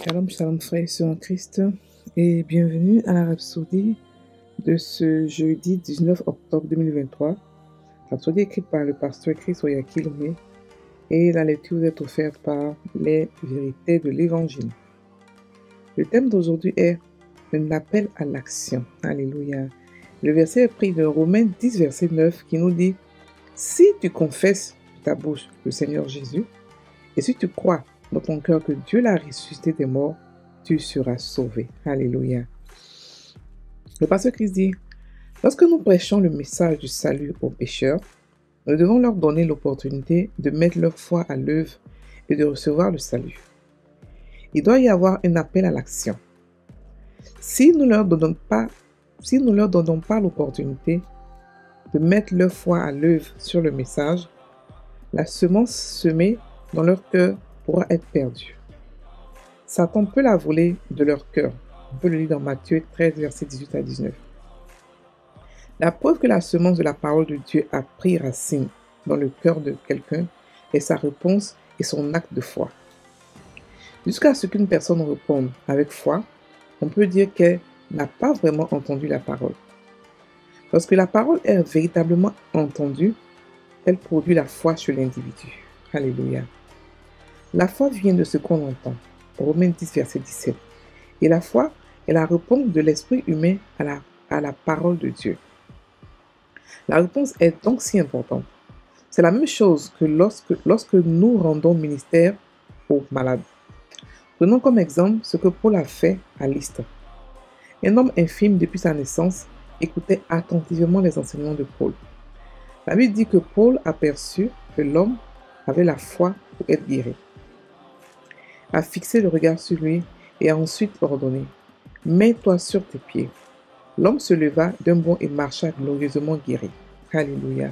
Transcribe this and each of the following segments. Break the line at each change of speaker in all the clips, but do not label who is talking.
Shalom, shalom frères et sœurs en Christ et bienvenue à la rhapsodie de ce jeudi 19 octobre 2023. Rhapsodie écrite par le pasteur Chris Oyakilome et la lecture est offerte par les vérités de l'évangile. Le thème d'aujourd'hui est un appel à l'action. Alléluia. Le verset est pris de Romains 10 verset 9 qui nous dit « Si tu confesses de ta bouche le Seigneur Jésus et si tu crois dans ton cœur que Dieu l'a ressuscité des morts, tu seras sauvé. » Alléluia. Le pasteur Christ dit, lorsque nous prêchons le message du salut aux pécheurs, nous devons leur donner l'opportunité de mettre leur foi à l'œuvre et de recevoir le salut. Il doit y avoir un appel à l'action. Si nous ne leur donnons pas l'opportunité de mettre leur foi à l'œuvre sur le message, la semence semée dans leur cœur pourra être perdue. Satan peut la voler de leur cœur. On peut le lire dans Matthieu 13, versets 18 à 19. La preuve que la semence de la parole de Dieu a pris racine dans le cœur de quelqu'un est sa réponse et son acte de foi. Jusqu'à ce qu'une personne réponde avec foi, on peut dire qu'elle n'a pas vraiment entendu la parole. Lorsque la parole est véritablement entendue, elle produit la foi sur l'individu. Alléluia. La foi vient de ce qu'on entend. Romains 10, verset 17. Et la foi est la réponse de l'esprit humain à la parole de Dieu. La réponse est donc si importante. C'est la même chose que lorsque nous rendons ministère aux malades. Prenons comme exemple ce que Paul a fait à Lystre. Un homme infirme depuis sa naissance écoutait attentivement les enseignements de Paul. La Bible dit que Paul aperçut que l'homme avait la foi pour être guéri, a fixé le regard sur lui et a ensuite ordonné « Mets-toi sur tes pieds ». L'homme se leva d'un bond et marcha glorieusement guéri. Alléluia.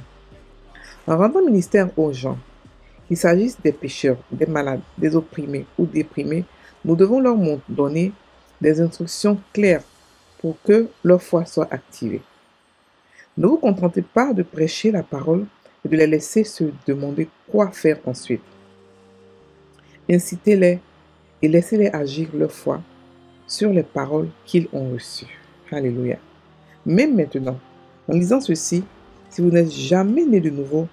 En rendant ministère aux gens, qu'il s'agisse des pécheurs, des malades, des opprimés ou déprimés, nous devons leur donner des instructions claires pour que leur foi soit activée. Ne vous contentez pas de prêcher la parole et de les laisser se demander quoi faire ensuite. Incitez-les et laissez-les agir leur foi sur les paroles qu'ils ont reçues. Alléluia. Même maintenant, en lisant ceci, si vous n'êtes jamais né de nouveau,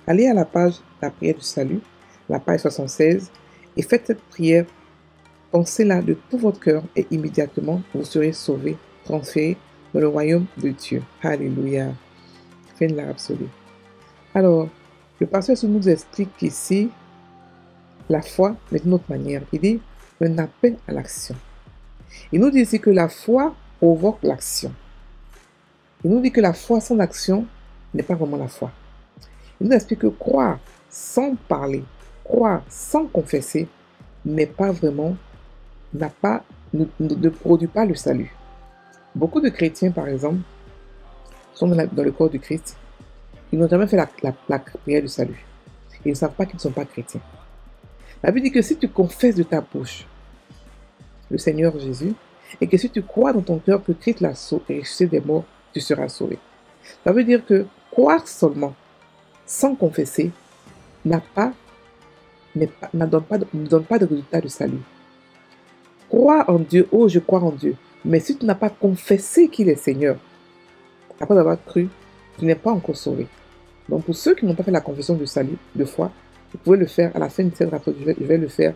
allez à la page La prière du salut, la page 76, et faites cette prière. Pensez-la de tout votre cœur et immédiatement vous serez sauvés, transférés dans le royaume de Dieu. Alléluia. Fin de la rhapsodie. Alors, le pasteur nous explique qu'ici, la foi est d'une autre manière. Il dit un appel à l'action. Il nous dit ici que la foi provoque l'action. Il nous dit que la foi sans action n'est pas vraiment la foi. Il nous explique que croire sans parler, croire sans confesser, ne produit pas le salut. Beaucoup de chrétiens, par exemple, sont dans le corps du Christ. Ils n'ont jamais fait la prière du salut. Ils ne savent pas qu'ils ne sont pas chrétiens. La Bible dit que si tu confesses de ta bouche le Seigneur Jésus, et que si tu crois dans ton cœur que Christ l'a ressuscité des morts, tu seras sauvé. Ça veut dire que croire seulement, sans confesser, ne donne pas de résultat de salut. Croire en Dieu, oh je crois en Dieu, mais si tu n'as pas confessé qu'il est Seigneur, après avoir cru, tu n'es pas encore sauvé. Donc pour ceux qui n'ont pas fait la confession de salut, de foi, vous pouvez le faire à la fin de cette rhapsodie, je vais le faire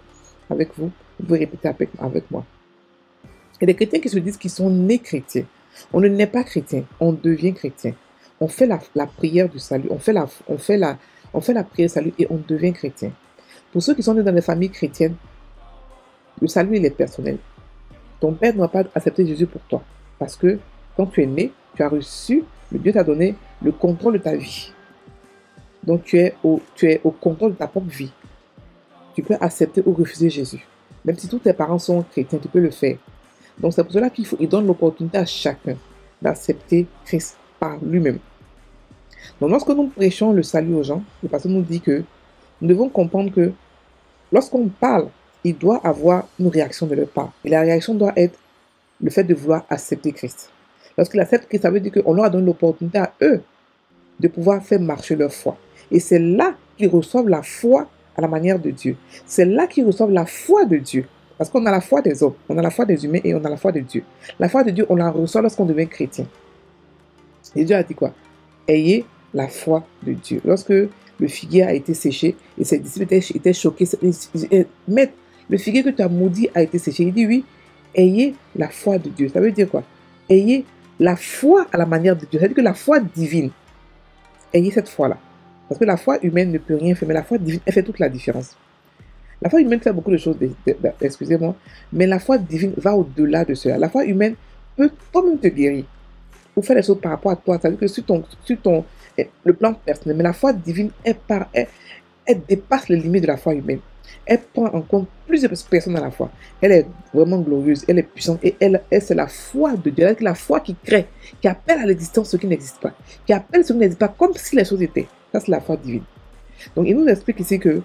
avec vous, vous pouvez répéter avec moi. Il y a des chrétiens qui se disent qu'ils sont nés chrétiens. On ne naît pas chrétien, on devient chrétien. On fait la prière du salut, on fait la prière du salut et on devient chrétien. Pour ceux qui sont nés dans des familles chrétiennes, le salut il est personnel. Ton père ne va pas accepter Jésus pour toi. Parce que quand tu es né, tu as reçu, Dieu t'a donné le contrôle de ta vie. Donc tu es au contrôle de ta propre vie. Tu peux accepter ou refuser Jésus. Même si tous tes parents sont chrétiens, tu peux le faire. Donc c'est pour cela qu'il donne l'opportunité à chacun d'accepter Christ par lui-même. Donc lorsque nous prêchons le salut aux gens, le pasteur nous dit que nous devons comprendre que lorsqu'on parle, il doit avoir une réaction de leur part. Et la réaction doit être le fait de vouloir accepter Christ. Lorsqu'ils acceptent Christ, ça veut dire qu'on leur a donné l'opportunité à eux de pouvoir faire marcher leur foi. Et c'est là qu'ils reçoivent la foi à la manière de Dieu. C'est là qu'ils reçoivent la foi de Dieu. Parce qu'on a la foi des hommes, on a la foi des humains et on a la foi de Dieu. La foi de Dieu, on la reçoit lorsqu'on devient chrétien. Et Dieu a dit quoi? Ayez la foi de Dieu. Lorsque le figuier a été séché et ses disciples étaient choqués, maître, le figuier que tu as maudit a été séché. Il dit oui, ayez la foi de Dieu. Ça veut dire quoi? Ayez la foi à la manière de Dieu. Ça veut dire que la foi divine, ayez cette foi-là. Parce que la foi humaine ne peut rien faire, mais la foi divine, elle fait toute la différence. La foi humaine fait beaucoup de choses, excusez-moi, mais la foi divine va au-delà de cela. La foi humaine peut toi-même te guérir ou faire des choses par rapport à toi. C'est-à-dire que le plan personnel, mais la foi divine, elle dépasse les limites de la foi humaine. Elle prend en compte plusieurs personnes dans la foi. Elle est vraiment glorieuse, elle est puissante et elle c'est la foi de Dieu. C'est la foi qui crée, qui appelle à l'existence ce qui n'existe pas, qui appelle ce qui n'existe pas comme si les choses étaient. Ça, c'est la foi divine. Donc, il nous explique ici que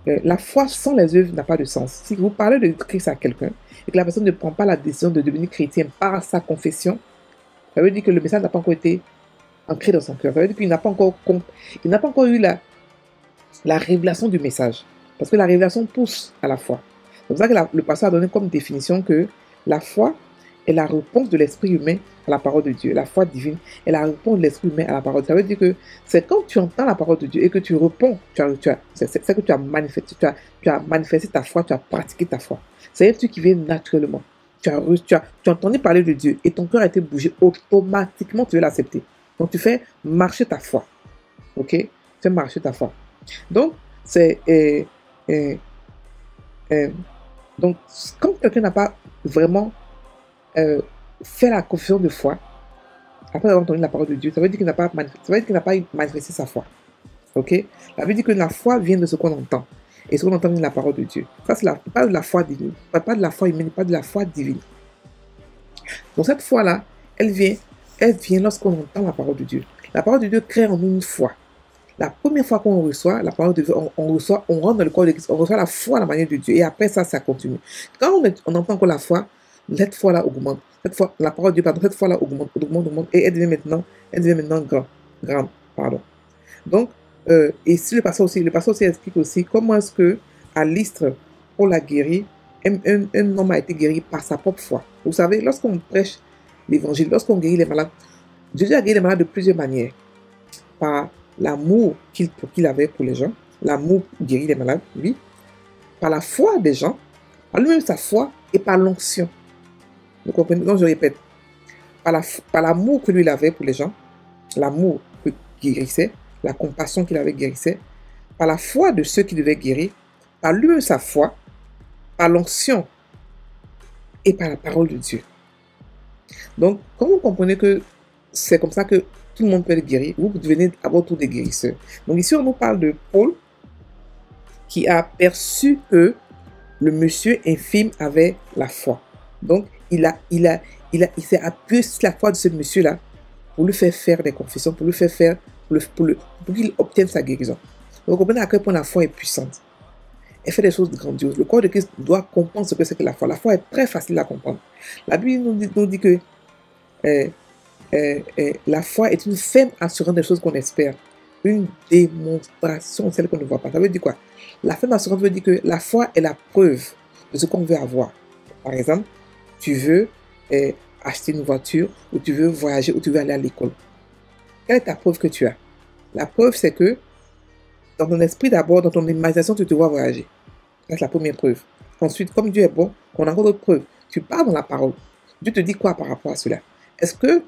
la foi sans les œuvres n'a pas de sens. Si vous parlez de Christ à quelqu'un et que la personne ne prend pas la décision de devenir chrétien par sa confession, ça veut dire que le message n'a pas encore été ancré dans son cœur. Ça veut dire qu'il n'a pas encore eu la révélation du message. Parce que la révélation pousse à la foi. C'est pour ça que le pasteur a donné comme définition que la foi est la réponse de l'esprit humain à la parole de Dieu. La foi divine est la réponse de l'esprit humain à la parole de Dieu. Ça veut dire que c'est quand tu entends la parole de Dieu et que tu réponds, c'est que tu as manifesté ta foi, tu as pratiqué ta foi. C'est un truc qui vient naturellement. Tu as entendu parler de Dieu et ton cœur a été bougé, automatiquement tu veux l'accepter. Donc tu fais marcher ta foi. Ok? Tu fais marcher ta foi. Donc, donc quand quelqu'un n'a pas vraiment fait la confession de foi, après avoir entendu la parole de Dieu, ça veut dire qu'il n'a pas manifesté sa foi. Ok? Ça veut dire que la foi vient de ce qu'on entend. Et ce qu'on entend vient de la parole de Dieu. Ça, c'est pas de la foi divine. Pas de la foi humaine, pas de la foi divine. Donc cette foi-là, elle vient lorsqu'on entend la parole de Dieu. La parole de Dieu crée en nous une foi. La première fois qu'on reçoit la parole de Dieu, on rentre dans le corps de Christ, on reçoit la foi à la manière de Dieu. Et après ça continue. Quand on entend encore la foi, cette foi-là augmente. La parole de Dieu, cette foi-là augmente. Et elle devient maintenant grande. Donc, et si le pasteur aussi explique aussi comment est-ce que à Lystre, on l'a guéri, un homme a été guéri par sa propre foi. Vous savez, lorsqu'on prêche l'évangile, lorsqu'on guérit les malades, Jésus a guéri les malades de plusieurs manières. Par l'amour qu'il avait pour les gens, l'amour guérit les malades, oui, par la foi des gens, par lui-même sa foi et par l'onction. Vous comprenez? Donc je répète, par l'amour que lui avait pour les gens, l'amour qu'il guérissait, la compassion qu'il avait guérissait, par la foi de ceux qui devaient guérir, par lui-même sa foi, par l'onction et par la parole de Dieu. Donc, quand vous comprenez que c'est comme ça que tout le monde peut être guéri, vous devenez à votre tour des guérisseurs. Donc ici, on nous parle de Paul qui a perçu que le monsieur infirme avait la foi. Donc, il s'est appuyé sur la foi de ce monsieur-là pour lui faire des confessions, pour qu'il obtienne sa guérison. Donc, vous comprenez à quel point la foi est puissante. Elle fait des choses grandioses. Le corps de Christ doit comprendre ce que c'est que la foi. La foi est très facile à comprendre. La Bible nous dit que la foi est une ferme assurance des choses qu'on espère. Une démonstration de celle qu'on ne voit pas. Ça veut dire quoi? La ferme assurance veut dire que la foi est la preuve de ce qu'on veut avoir. Par exemple, tu veux acheter une voiture, ou tu veux voyager, ou tu veux aller à l'école. Quelle est ta preuve que tu as? La preuve, c'est que dans ton esprit d'abord, dans ton imagination, tu te vois voyager. C'est la première preuve. Ensuite, comme Dieu est bon, on a encore d'autres preuves. Tu parles dans la parole. Dieu te dit quoi par rapport à cela? Est-ce que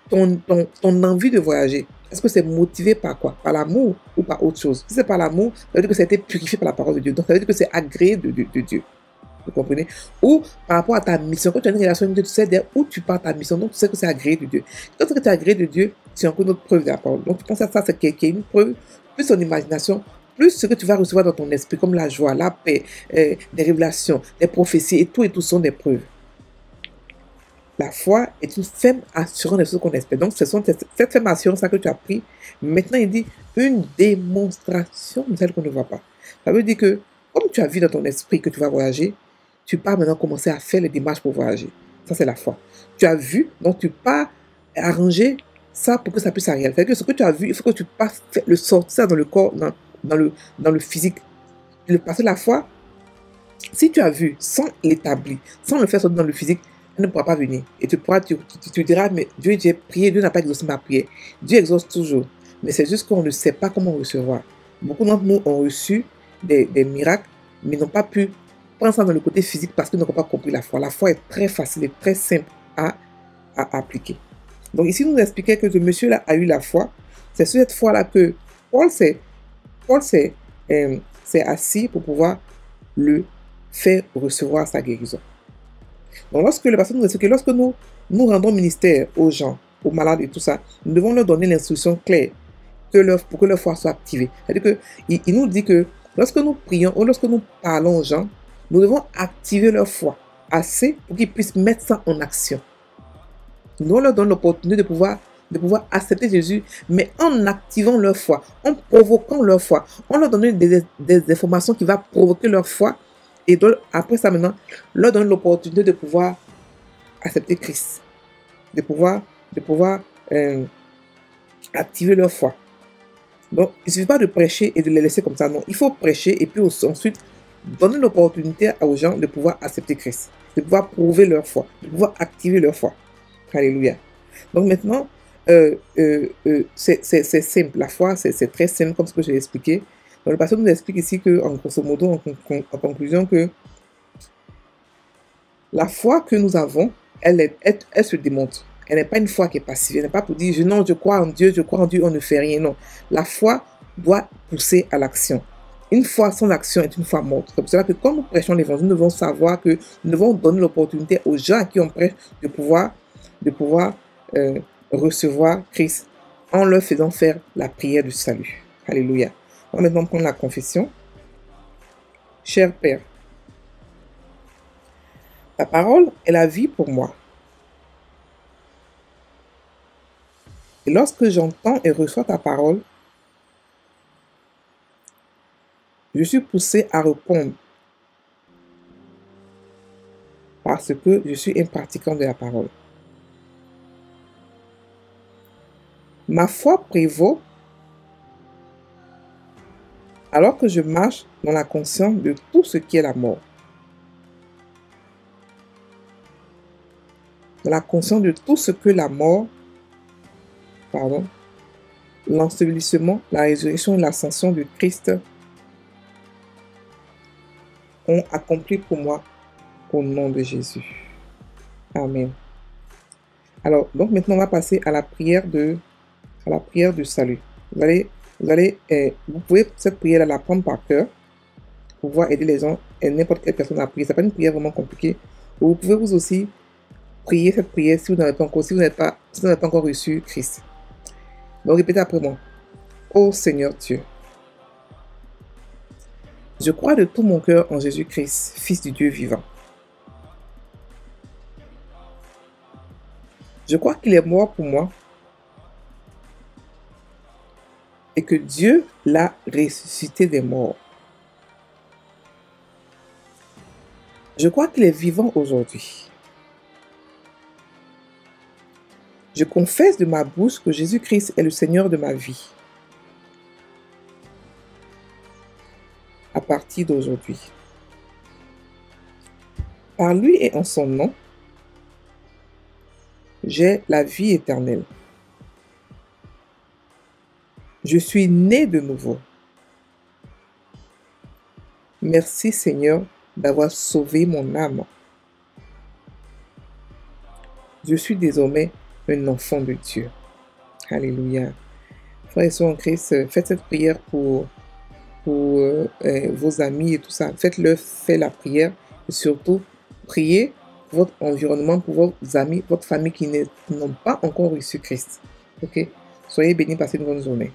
ton envie de voyager, est-ce que c'est motivé par quoi? Par l'amour ou par autre chose? Si c'est par l'amour, ça veut dire que ça a été purifié par la parole de Dieu. Donc ça veut dire que c'est agréé de Dieu. Vous comprenez? Ou par rapport à ta mission. Quand tu as une relation avec Dieu, tu sais où tu pars ta mission. Donc tu sais que c'est agréé de Dieu. Quand tu sais que c'est agréé de Dieu, c'est encore une autre preuve de la parole. Donc tu penses à ça, c'est qu'il y a une preuve, plus ton imagination, plus ce que tu vas recevoir dans ton esprit, comme la joie, la paix, des révélations, des prophéties, et tout sont des preuves. La foi est une ferme assurance de ce qu'on espère. Donc, ce sont cette ferme assurance que tu as pris. Maintenant, il dit une démonstration de celle qu'on ne voit pas. Ça veut dire que, comme tu as vu dans ton esprit que tu vas voyager, tu pars maintenant commencer à faire les démarches pour voyager. Ça, c'est la foi. Tu as vu, donc tu pars arranger ça pour que ça puisse arriver. C'est-à-dire que ce que tu as vu, il faut que tu passes le sortir ça dans le corps, dans le physique. Parce que la foi, Si tu as vu sans l'établir, sans le faire sortir dans le physique, elle ne pourra pas venir. Et tu diras, mais Dieu, j'ai prié, Dieu n'a pas exaucé ma prière. Dieu exauce toujours. Mais c'est juste qu'on ne sait pas comment recevoir. Beaucoup d'entre nous ont reçu des miracles, mais n'ont pas pu prendre ça dans le côté physique parce qu'ils n'ont pas compris la foi. La foi est très facile et très simple à appliquer. Donc ici, nous expliquait que ce monsieur-là a eu la foi. C'est sur cette foi-là que Paul s'est assis pour pouvoir le faire recevoir sa guérison. Donc lorsque le pasteur nous explique que lorsque nous rendons ministère aux gens, aux malades et tout ça, nous devons leur donner l'instruction claire pour que leur foi soit activée. C'est-à-dire qu'il nous dit que lorsque nous prions ou lorsque nous parlons aux gens, nous devons activer leur foi assez pour qu'ils puissent mettre ça en action. Nous devons leur donner l'opportunité de pouvoir accepter Jésus, mais en activant leur foi, en provoquant leur foi, en leur donnant des informations qui vont provoquer leur foi, et donc, après ça maintenant, leur donner l'opportunité de pouvoir accepter Christ, de pouvoir activer leur foi. Donc, il ne suffit pas de prêcher et de les laisser comme ça, non. Il faut prêcher et puis ensuite donner l'opportunité aux gens de pouvoir accepter Christ, de pouvoir prouver leur foi, de pouvoir activer leur foi. Alléluia. Donc maintenant, c'est simple. La foi, c'est très simple comme ce que j'ai expliqué. Donc le pasteur nous explique ici que, en grosso modo, en conclusion, que la foi que nous avons, elle se démontre. Elle n'est pas une foi qui est passive. Elle n'est pas pour dire non, je crois en Dieu, on ne fait rien. Non. La foi doit pousser à l'action. Une foi sans action est une foi morte. C'est pour cela que quand nous prêchons l'évangile, nous devons savoir que nous devons donner l'opportunité aux gens à qui on prêche de pouvoir recevoir Christ en leur faisant faire la prière du salut. Alléluia. On va maintenant prendre la confession. Cher Père, ta parole est la vie pour moi. Et lorsque j'entends et reçois ta parole, je suis poussé à répondre parce que je suis un pratiquant de la parole. Ma foi prévaut alors que je marche dans la conscience de tout ce qui est la mort. Dans la conscience de tout ce que la mort, l'ensevelissement, la résurrection et l'ascension de Christ ont accompli pour moi au nom de Jésus. Amen. Alors, donc maintenant, on va passer à la prière du salut. Vous pouvez cette prière-là la prendre par cœur pour pouvoir aider les gens et n'importe quelle personne à prier. Ce n'est pas une prière vraiment compliquée. Vous pouvez vous aussi prier cette prière si vous n'avez pas encore reçu Christ. Donc répétez après moi. Ô Seigneur Dieu, je crois de tout mon cœur en Jésus-Christ, Fils du Dieu vivant. Je crois qu'il est mort pour moi et que Dieu l'a ressuscité des morts. Je crois qu'il est vivant aujourd'hui. Je confesse de ma bouche que Jésus-Christ est le Seigneur de ma vie. À partir d'aujourd'hui. Par lui et en son nom, j'ai la vie éternelle. Je suis né de nouveau. Merci Seigneur d'avoir sauvé mon âme. Je suis désormais un enfant de Dieu. Alléluia. Frères et sœurs en Christ, faites cette prière pour vos amis et tout ça. Faites-leur faire la prière et surtout, priez pour votre environnement, pour vos amis, votre famille qui n'ont pas encore reçu Christ. Ok? Soyez bénis, passez une bonne journée.